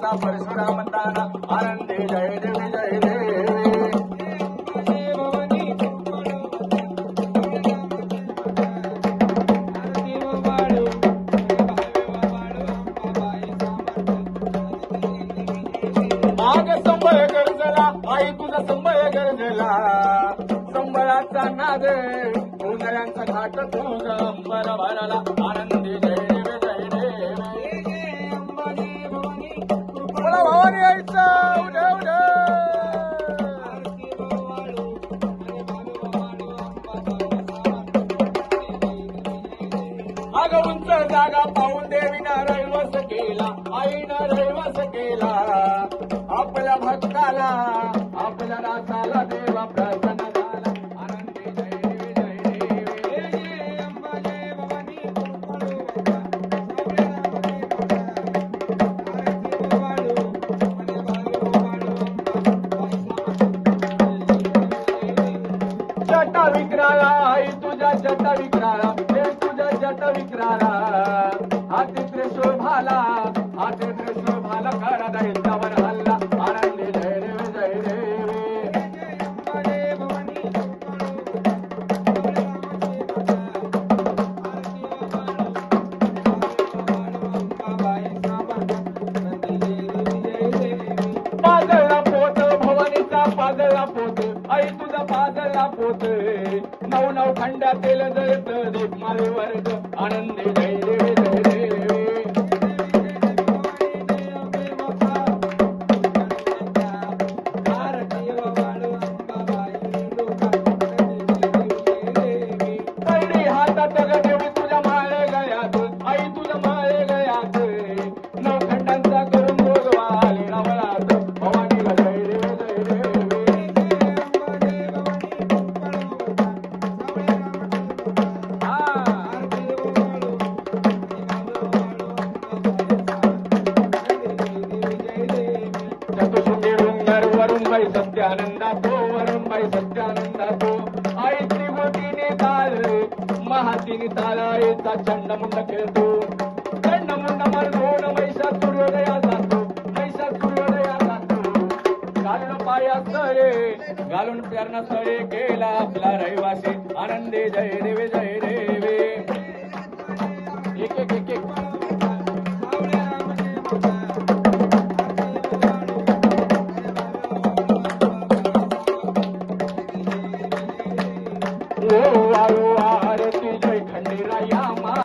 माता परशुराम ताना आनंदी जय देवी जय देवी माग संबळ गरजला आई तुझा संबळ गरजला संबळाचा नाद उन्हाळ्यांचा घाट तुझ अंबर भरला आनंदी जय देव जय देव मला भवानी यायचं उद्या उद्या अग उंच जागा पाहून देवीनं रहिवास केला आईनं रहिवास केला आपल्या भक्ताला आपल्या रासाला देवा प्रसन्न झाला आनंदी जय देवी जय देवी अंबा जय भवानी जटा विक्राळा आई तुझ्या जटा विक्राळा तुझ्या जटा विक्राळा हाती त्रिशूळ भाला हाती त्रिशूळ भाला करा दैत्यावर हल्ला आनंदी जय देव जय देवी पाजळला पोत भवानीचा पाजळला पोत आई तुझा पाजळला पोत नऊ नऊ खंडातील जळत दीप मारे वर्ग आनंदी जय देवी जय देवी पैडी हातात ग देवी तुझ्या माळे गळ्यात आई तुझ्या माळे गळ्यात नऊ खंडांचा करून भोगवाले रावळात भवानी जय देवी जय देवी चतुर्शुंडी डोंगर वरून बाई सत्यानंदातो वरून बाई सत्यानंदातो आई त्रिभुतीने ताल महातीने तालायचा चंडमुंड खेळतो चंडमुंड मरधोन मैसा सूर्योदया जातो मैसा सूर्योदया जातो घालून पाया सरे घालून प्यारणा सरे केला आपला रहिवासी आनंदी जय देवी जय देवी